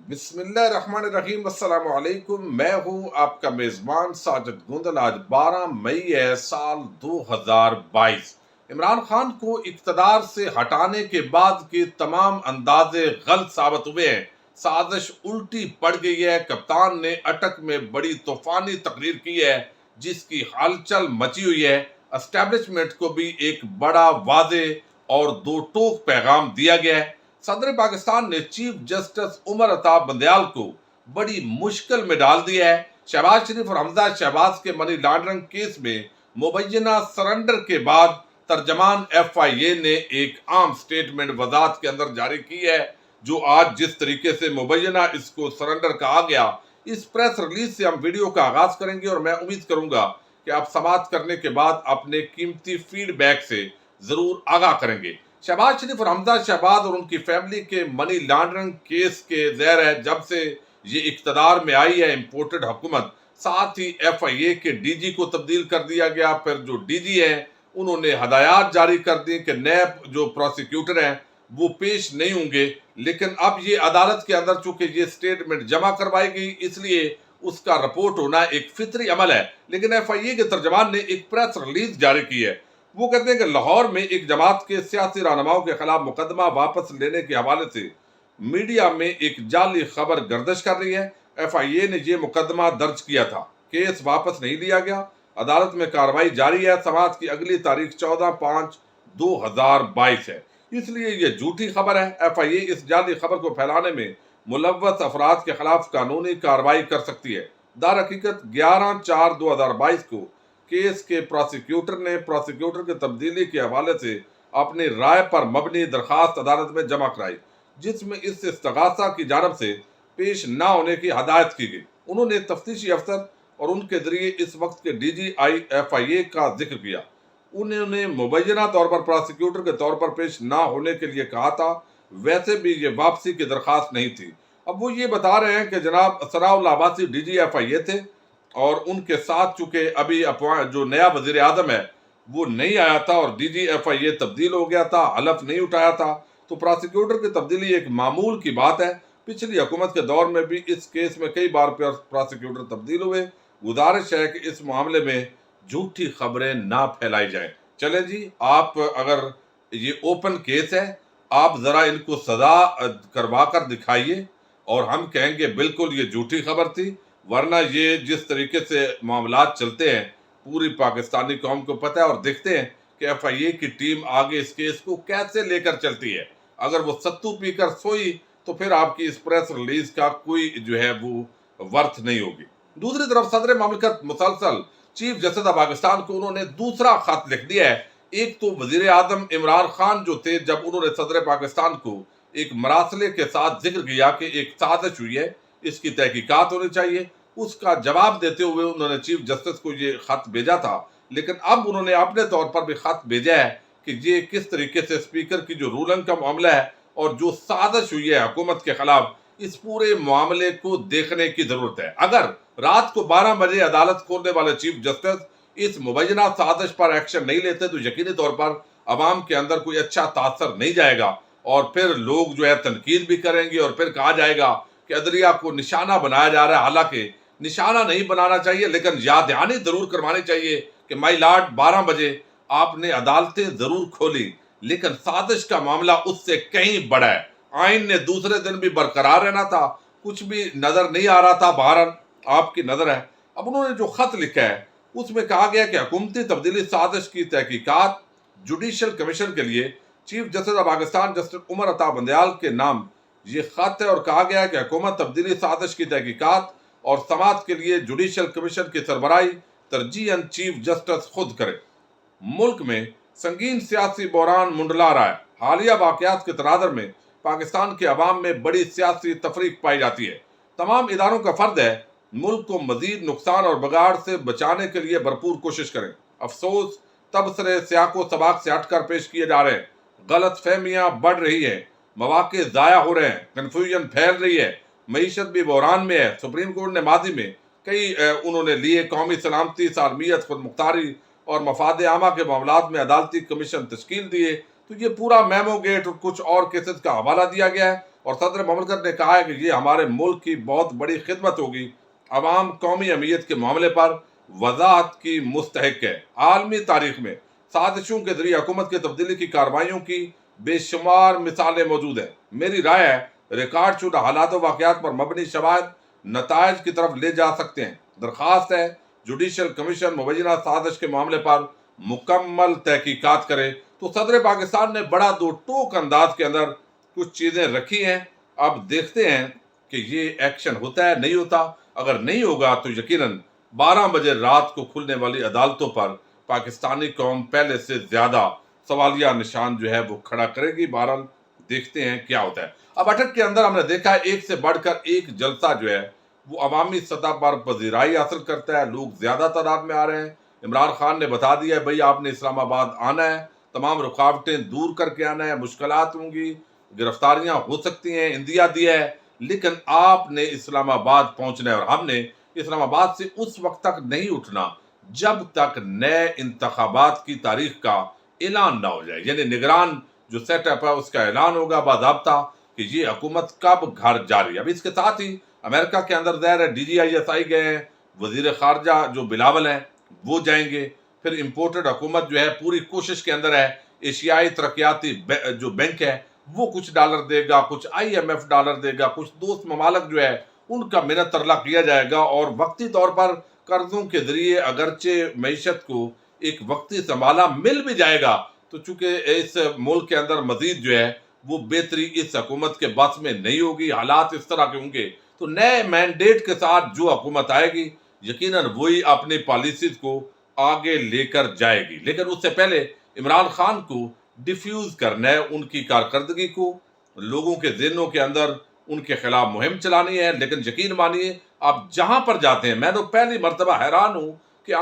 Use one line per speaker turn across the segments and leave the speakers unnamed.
بسم اللہ الرحمن الرحیم، السلام علیکم۔ میں ہوں آپ کا میزبان ساجد گوندل۔ آج 12 مئی ہے، سال 2022۔ عمران خان کو اقتدار سے ہٹانے کے بعد کے تمام اندازے غلط ثابت ہوئے ہیں۔ سازش الٹی پڑ گئی ہے۔ کپتان نے اٹک میں بڑی طوفانی تقریر کی ہے جس کی ہلچل مچی ہوئی ہے۔ اسٹیبلشمنٹ کو بھی ایک بڑا واضح اور دو ٹوک پیغام دیا گیا ہے۔ صدر پاکستان نے چیف جسٹس عمر عطا بندیال کو بڑی مشکل میں ڈال دیا ہے۔ شہباز شریف اور حمزہ شہباز کے منی لانڈرنگ کیس میں مبینہ سرنڈر کے بعد ترجمان ایف آئی اے نے ایک عام سٹیٹمنٹ وضاحت کے اندر جاری کی ہے، جو آج جس طریقے سے مبینہ اس کو سرنڈر کہا گیا، اس پریس ریلیز سے ہم ویڈیو کا آغاز کریں گے اور میں امید کروں گا کہ آپ سماعت کرنے کے بعد اپنے قیمتی فیڈ بیک سے ضرور آگاہ کریں گے۔ شہباز شریف اور حمزہ شہباز اور ان کی فیملی کے منی لانڈرنگ کیس کے زیر ہے جب سے یہ اقتدار میں آئی ہے امپورٹڈ حکومت، ساتھ ہی ایف آئی اے کے ڈی جی کو تبدیل کر دیا گیا۔ پھر جو ڈی جی ہیں انہوں نے ہدایات جاری کر دی کہ نیب جو پروسیکیوٹر ہیں وہ پیش نہیں ہوں گے، لیکن اب یہ عدالت کے اندر چونکہ یہ سٹیٹمنٹ جمع کروائی گئی اس لیے اس کا رپورٹ ہونا ایک فطری عمل ہے۔ لیکن ایف آئی اے کے ترجمان نے ایک پریس ریلیز جاری کی ہے۔ وہ کہتے ہیں کہ لاہور میں ایک جماعت کے سیاسی رہنماؤں کے خلاف مقدمہ واپس لینے کے حوالے سے میڈیا میں ایک جعلی خبر گردش کر رہی ہے۔ ایف آئی اے نے یہ مقدمہ درج کیا تھا، کیس واپس نہیں لیا گیا، عدالت میں کارروائی جاری ہے۔ سماعت کی اگلی تاریخ 14/5/2022 ہے، اس لیے یہ جھوٹی خبر ہے۔ ایف آئی اے اس جعلی خبر کو پھیلانے میں ملوث افراد کے خلاف قانونی کارروائی کر سکتی ہے۔ در حقیقت 11/4/2022 کو کیس کے پروسیکیوٹر نے پروسیکیوٹر کی تبدیلی کے حوالے سے اپنی رائے پر مبنی درخواست عدالت میں جمع کرائی، جس میں اس استغاثہ کی جانب سے پیش نہ ہونے کی ہدایت کی گئی۔ انہوں نے تفتیشی افسر اور ان کے ذریعے اس وقت کے ڈی جی ایف آئی اے کا ذکر کیا۔ انہوں نے مبینہ طور پر پروسیکیوٹر کے طور پر پیش نہ ہونے کے لیے کہا تھا، ویسے بھی یہ واپسی کی درخواست نہیں تھی۔ اب وہ یہ بتا رہے ہیں کہ جناب اسراء اللہ عباسی ڈی جی ایف آئی اے تھے اور ان کے ساتھ چونکہ ابھی جو نیا وزیر اعظم ہے وہ نہیں آیا تھا اور ڈی جی ایف آئی اے تبدیل ہو گیا تھا، حلف نہیں اٹھایا تھا، تو پروسیکیوٹر کی تبدیلی ایک معمول کی بات ہے۔ پچھلی حکومت کے دور میں بھی اس کیس میں کئی بار پروسیکیوٹر تبدیل ہوئے۔ گزارش ہے کہ اس معاملے میں جھوٹی خبریں نہ پھیلائی جائیں۔ چلیں جی، آپ اگر یہ اوپن کیس ہے آپ ذرا ان کو سزا کروا کر دکھائیے اور ہم کہیں گے بالکل یہ جھوٹی خبر تھی، ورنہ یہ جس طریقے سے معاملات چلتے ہیں پوری پاکستانی قوم کو پتہ ہے، اور دیکھتے ہیں کہ ایف آئی اے کی ٹیم آگے اس کیس کو کیسے لے کر چلتی ہے۔ اگر وہ ستو پی کر سوئی تو پھر آپ کی اس پریس ریلیز کا کوئی جو ہے وہ ورتھ نہیں ہوگی۔ دوسری طرف صدر مملکت مسلسل چیف جسٹس آف پاکستان کو انہوں نے دوسرا خط لکھ دیا ہے۔ ایک تو وزیر اعظم عمران خان جو تھے، جب انہوں نے صدر پاکستان کو ایک مراسلے کے ساتھ ذکر کیا کہ ایک سازش ہوئی ہے، اس کی تحقیقات ہونی چاہیے، اس کا جواب دیتے ہوئے انہوں نے چیف جسٹس کو یہ خط بھیجا تھا، لیکن اب انہوں نے اپنے طور پر بھی خط بھیجا ہے کہ یہ کس طریقے سے اسپیکر کی جو رولنگ کا معاملہ ہے اور جو سازش ہوئی ہے حکومت کے خلاف، اس پورے معاملے کو دیکھنے کی ضرورت ہے۔ اگر رات کو 12 بجے عدالت کھولنے والے چیف جسٹس اس مبینہ سازش پر ایکشن نہیں لیتے تو یقینی طور پر عوام کے اندر کوئی اچھا تاثر نہیں جائے گا، اور پھر لوگ جو ہے تنقید بھی کریں گے اور پھر کہا جائے گا کہ عدلیہ کو نشانہ بنایا جا رہا ہے۔ حالانکہ نشانہ نہیں بنانا چاہیے، لیکن یاد دہانی ضرور کروانی چاہیے کہ مائی لارڈ 12 بجے آپ نے عدالتیں ضرور کھولی، لیکن سازش کا معاملہ اس سے کہیں بڑا ہے۔ آئین نے دوسرے دن بھی برقرار رہنا تھا، کچھ بھی نظر نہیں آ رہا تھا، بہرحال آپ کی نظر ہے۔ اب انہوں نے جو خط لکھا ہے اس میں کہا گیا کہ حکومتی تبدیلی سازش کی تحقیقات جوڈیشل کمیشن کے لیے chief justice of Pakistan justice Umar Ata Bandial کے نام یہ خط ہے، اور کہا گیا ہے کہ حکومت تبدیلی سازش کی تحقیقات اور سماعت کے لیے جوڈیشل کمیشن کی سربراہی ترجیحاً چیف جسٹس خود کرے۔ ملک میں سنگین سیاسی بحران منڈلا رہا ہے۔ حالیہ واقعات کے تناظر میں پاکستان کے عوام میں بڑی سیاسی تفریق پائی جاتی ہے۔ تمام اداروں کا فرض ہے ملک کو مزید نقصان اور بگاڑ سے بچانے کے لیے بھرپور کوشش کریں۔ افسوس تبصرے سیاق و سباق سے ہٹ کر پیش کیے جا رہے ہیں، غلط فہمیاں بڑھ رہی ہیں، مواقع ضائع ہو رہے ہیں، کنفیوژن پھیل رہی ہے، معیشت بھی بحران میں ہے۔ سپریم کورٹ نے ماضی میں کئی انہوں نے لیے قومی سلامتی، سالمیت، خود مختاری اور مفاد عامہ کے معاملات میں عدالتی کمیشن تشکیل دیے، تو یہ پورا میمو گیٹ اور کچھ اور کیسز کا حوالہ دیا گیا ہے۔ اور صدر مملکت نے کہا ہے کہ یہ ہمارے ملک کی بہت بڑی خدمت ہوگی۔ عوام قومی امنیت کے معاملے پر وضاحت کی مستحق ہے۔ عالمی تاریخ میں سازشوں کے ذریعے حکومت کی تبدیلی کی کارروائیوں کی بے شمار مثالیں موجود ہیں۔ میری رائے ہے ریکارڈ شدہ حالات و واقعات پر مبنی شواہد نتائج کی طرف لے جا سکتے ہیں۔ درخواست ہے جوڈیشل کمیشن مبینہ سازش کے معاملے پر مکمل تحقیقات کرے۔ تو صدر پاکستان نے بڑا دو ٹوک انداز کے اندر کچھ چیزیں رکھی ہیں۔ اب دیکھتے ہیں کہ یہ ایکشن ہوتا ہے نہیں ہوتا۔ اگر نہیں ہوگا تو یقیناً 12 بجے رات کو کھلنے والی عدالتوں پر پاکستانی قوم پہلے سے زیادہ سوالیہ نشان جو ہے وہ کھڑا کرے گی۔ بہرحال دیکھتے ہیں کیا ہوتا ہے۔ اب اٹک کے اندر ہم نے دیکھا ہے ایک سے بڑھ کر ایک جلسہ جو ہے وہ عوامی سطح پر پذیرائی حاصل کرتا ہے۔ لوگ زیادہ تعداد میں آ رہے ہیں۔ عمران خان نے بتا دیا ہے بھائی آپ نے اسلام آباد آنا ہے، تمام رکاوٹیں دور کر کے آنا ہے، مشکلات ہوں گی، گرفتاریاں ہو سکتی ہیں، اندیا دیا ہے، لیکن آپ نے اسلام آباد پہنچنا ہے۔ اور ہم نے اسلام آباد سے اس وقت تک نہیں اٹھنا جب تک نئے انتخابات کی تاریخ کا اعلان نہ ہو جائے، یعنی نگران جو سیٹ اپ ہے اس کا اعلان ہوگا باضابطہ کہ یہ حکومت کب گھر جا رہی ہے۔ اب اس کے ساتھ ہی امریکہ کے اندر ظاہر ہے DGIS گئے ہیں، وزیر خارجہ جو بلاول ہیں وہ جائیں گے، پھر امپورٹڈ حکومت جو ہے پوری کوشش کے اندر ہے، ایشیائی ترقیاتی جو بینک ہے وہ کچھ ڈالر دے گا، کچھ IMF ڈالر دے گا، کچھ دوست ممالک جو ہے ان کا منت ترلہ کیا جائے گا، اور وقتی طور پر قرضوں کے ذریعے اگرچہ معیشت کو ایک وقتی سنبھالا مل بھی جائے گا، تو چونکہ اس ملک کے اندر مزید جو ہے وہ بہتری اس حکومت کے بس میں نہیں ہوگی، حالات اس طرح کے ہوں گے، تو نئے مینڈیٹ کے ساتھ جو حکومت آئے گی یقیناً وہی اپنی پالیسیز کو آگے لے کر جائے گی۔ لیکن اس سے پہلے عمران خان کو ڈیفیوز کرنا ہے، ان کی کارکردگی کو لوگوں کے ذہنوں کے اندر ان کے خلاف مہم چلانی ہے۔ لیکن یقین مانیے آپ جہاں پر جاتے ہیں، میں تو پہلی مرتبہ حیران ہوں کہ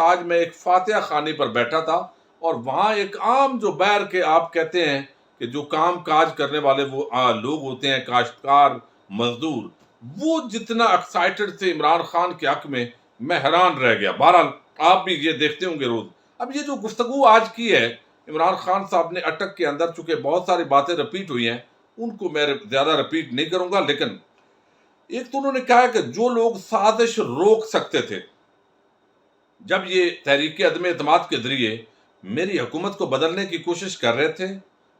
آج میں ایک فاتحہ خانی پر بیٹھا تھا اور وہاں ایک عام جو بہر کے آپ کہتے ہیں کہ جو کام کاج کرنے والے وہ لوگ ہوتے ہیں، کاشتکار، مزدور، وہ جتنا ایکسائٹڈ تھے عمران خان کے حق میں حیران رہ گیا۔ بہرحال آپ بھی یہ دیکھتے ہوں گے روز۔ اب یہ جو گفتگو آج کی ہے عمران خان صاحب نے اٹک کے اندر، چونکہ بہت ساری باتیں رپیٹ ہوئی ہیں ان کو میں زیادہ رپیٹ نہیں کروں گا، لیکن ایک تو انہوں نے کہا ہے کہ جو لوگ سازش روک سکتے تھے جب یہ تحریک عدم اعتماد کے ذریعے میری حکومت کو بدلنے کی کوشش کر رہے تھے،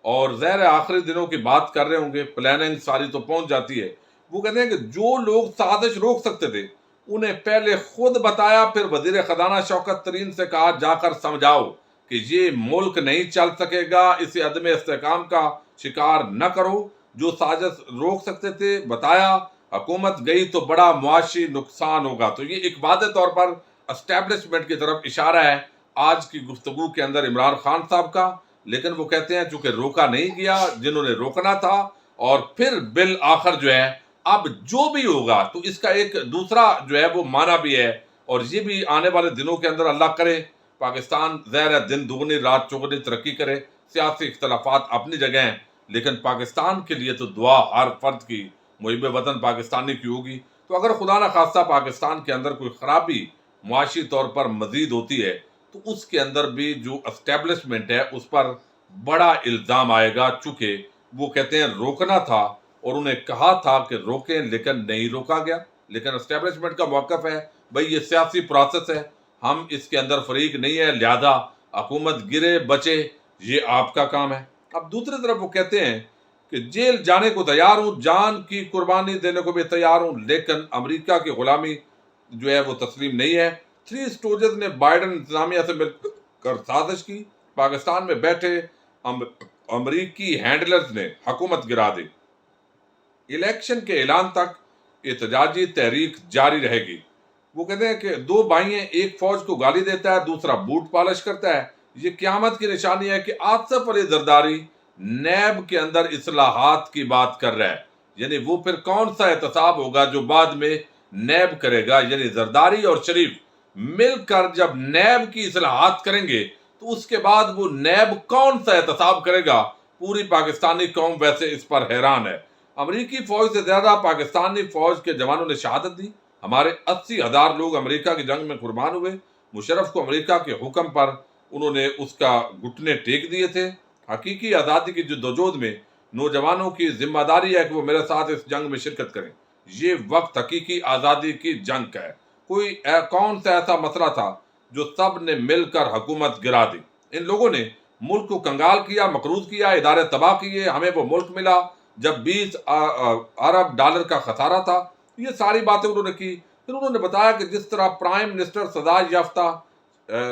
اور ظاہر آخری دنوں کی بات کر رہے ہوں گے، پلاننگ ساری تو پہنچ جاتی ہے، وہ کہتے ہیں کہ جو لوگ سازش روک سکتے تھے انہیں پہلے خود بتایا، پھر وزیر خزانہ شوکت ترین سے کہا جا کر سمجھاؤ کہ یہ ملک نہیں چل سکے گا، اسے عدم استحکام کا شکار نہ کرو۔ جو سازش روک سکتے تھے بتایا، حکومت گئی تو بڑا معاشی نقصان ہوگا۔ تو یہ ایک واضح طور پر اسٹیبلشمنٹ کی طرف اشارہ ہے آج کی گفتگو کے اندر عمران خان صاحب کا، لیکن وہ کہتے ہیں چونکہ روکا نہیں گیا جنہوں نے روکنا تھا، اور پھر بالآخر جو ہے اب جو بھی ہوگا تو اس کا ایک دوسرا جو ہے وہ معنی بھی ہے، اور یہ بھی آنے والے دنوں کے اندر اللہ کرے پاکستان ظاہر ہے دن دگنی رات چوگنی ترقی کرے۔ سیاسی اختلافات اپنی جگہ ہیں، لیکن پاکستان کے لیے تو دعا ہر فرد کی محب وطن پاکستانی کی ہوگی۔ تو اگر خدا نہ خواستہ پاکستان کے اندر کوئی خرابی معاشی طور پر مزید ہوتی ہے تو اس کے اندر بھی جو اسٹیبلشمنٹ ہے اس پر بڑا الزام آئے گا، چونکہ وہ کہتے ہیں روکنا تھا اور انہیں کہا تھا کہ روکیں لیکن نہیں روکا گیا۔ لیکن اسٹیبلشمنٹ کا موقف ہے بھئی یہ سیاسی پروسیس ہے، ہم اس کے اندر فریق نہیں ہے، لہذا حکومت گرے بچے یہ آپ کا کام ہے۔ اب دوسری طرف وہ کہتے ہیں کہ جیل جانے کو تیار ہوں، جان کی قربانی دینے کو بھی تیار ہوں، لیکن امریکہ کی غلامی جو ہے وہ تسلیم نہیں ہے۔ 3 اسٹوجز نے بائیڈن انتظامیہ سے مل کر سازش کی، پاکستان میں بیٹھے امریکی ہینڈلرز نے حکومت گرا دی، الیکشن کے اعلان تک احتجاجی تحریک جاری رہے گی۔ وہ کہتے ہیں کہ 2 بھائی ہیں، ایک فوج کو گالی دیتا ہے، دوسرا بوٹ پالش کرتا ہے۔ یہ قیامت کی نشانی ہے کہ آصف علی زرداری نیب کے اندر اصلاحات کی بات کر رہا ہے، یعنی وہ پھر کون سا احتساب ہوگا جو بعد میں نیب کرے گا، یعنی زرداری اور شریف مل کر جب نیب کی اصلاحات کریں گے تو اس کے بعد وہ نیب کون سا احتساب کرے گا، پوری پاکستانی قوم ویسے اس پر حیران ہے۔ امریکی فوج سے زیادہ پاکستانی فوج کے جوانوں نے شہادت دی، ہمارے 80,000 لوگ امریکہ کی جنگ میں قربان ہوئے۔ مشرف کو امریکہ کے حکم پر انہوں نے اس کا گھٹنے ٹیک دیے تھے۔ حقیقی آزادی کی جدوجہد میں نوجوانوں کی ذمہ داری ہے کہ وہ میرے ساتھ اس جنگ میں شرکت کریں۔ یہ وقت حقیقی آزادی کی جنگ کا ہے۔ کون سا ایسا مسئلہ تھا جو سب نے مل کر حکومت گرا دی؟ ان لوگوں نے ملک کو کنگال کیا، مقروض کیا، ادارے تباہ کیے، ہمیں وہ ملک ملا جب 20 ارب ڈالر کا خسارہ تھا۔ یہ ساری باتیں انہوں نے کی۔ پھر انہوں نے بتایا کہ جس طرح پرائم منسٹر سزا یافتہ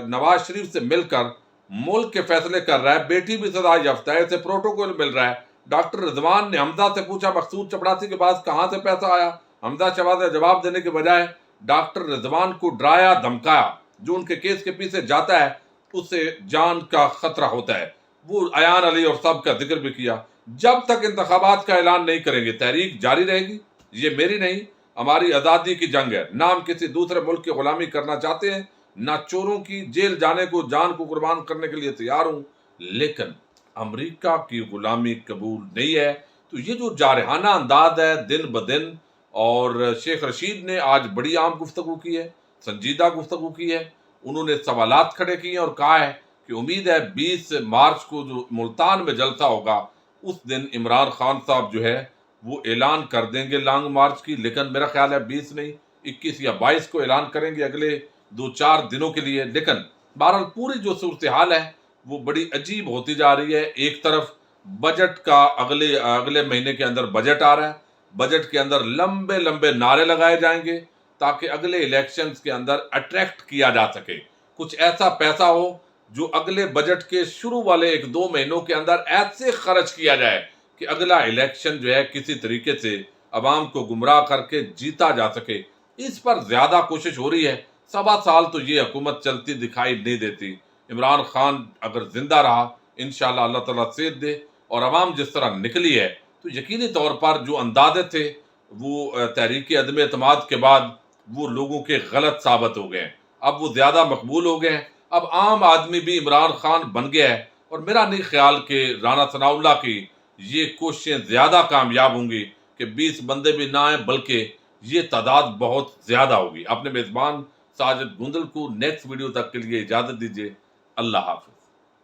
نواز شریف سے مل کر ملک کے فیصلے کر رہا ہے، بیٹی بھی سزا یافتہ ہے، اسے پروٹوکول مل رہا ہے۔ ڈاکٹر رضوان نے حمزہ سے پوچھا مقصود چپڑاسی کے پاس کہاں سے پیسہ آیا؟ حمزہ شہباز نے جواب دینے کے بجائے ڈاکٹر رضوان کو ڈرایا دھمکایا۔ جو ان کے کیس کے پیچھے جاتا ہے اسے جان کا خطرہ ہوتا ہے۔ وہ ایان علی اور سب کا ذکر بھی کیا۔ جب تک انتخابات کا اعلان نہیں کریں گے تحریک جاری رہے گی۔ یہ میری نہیں، ہماری آزادی کی جنگ ہے۔ نہ ہم کسی دوسرے ملک کی غلامی کرنا چاہتے ہیں، نہ چوروں کی جیل جانے کو جان کو قربان کرنے کے لیے تیار ہوں، لیکن امریکہ کی غلامی قبول نہیں ہے۔ تو یہ جو جارحانہ انداز ہے دن بدن، اور شیخ رشید نے آج بڑی عام گفتگو کی ہے، سنجیدہ گفتگو کی ہے۔ انہوں نے سوالات کھڑے کیے اور کہا ہے کہ امید ہے 20 مارچ کو جو ملتان میں جلسہ ہوگا اس دن عمران خان صاحب جو ہے وہ اعلان کر دیں گے لانگ مارچ کی، لیکن میرا خیال ہے 20 نہیں، 21 یا 22 کو اعلان کریں گے اگلے 2-4 دنوں کے لیے۔ لیکن بہرحال پوری جو صورتحال ہے وہ بڑی عجیب ہوتی جا رہی ہے۔ ایک طرف بجٹ کا اگلے مہینے کے اندر بجٹ آ رہا ہے، بجٹ کے اندر لمبے لمبے نعرے لگائے جائیں گے تاکہ اگلے الیکشنز کے اندر اٹریکٹ کیا جا سکے، کچھ ایسا پیسہ ہو جو اگلے بجٹ کے شروع والے 1-2 مہینوں کے اندر ایسے خرچ کیا جائے کہ اگلا الیکشن جو ہے کسی طریقے سے عوام کو گمراہ کر کے جیتا جا سکے۔ اس پر زیادہ کوشش ہو رہی ہے۔ 1.25 سال تو یہ حکومت چلتی دکھائی نہیں دیتی۔ عمران خان اگر زندہ رہا انشاءاللہ اللہ تعالیٰ صحت دے، اور عوام جس طرح نکلی ہے تو یقینی طور پر جو اندازے تھے وہ تحریک عدم اعتماد کے بعد وہ لوگوں کے غلط ثابت ہو گئے ہیں۔ اب وہ زیادہ مقبول ہو گئے ہیں۔ اب عام آدمی بھی عمران خان بن گیا ہے، اور میرا نہیں خیال کہ رانا ثناء اللہ کی یہ کوششیں زیادہ کامیاب ہوں گی کہ 20 بندے بھی نہ آئیں، بلکہ یہ تعداد بہت زیادہ ہوگی۔ اپنے میزبان ساجد گندل کو نیکسٹ ویڈیو تک کے لیے اجازت دیجیے۔ اللہ حافظ۔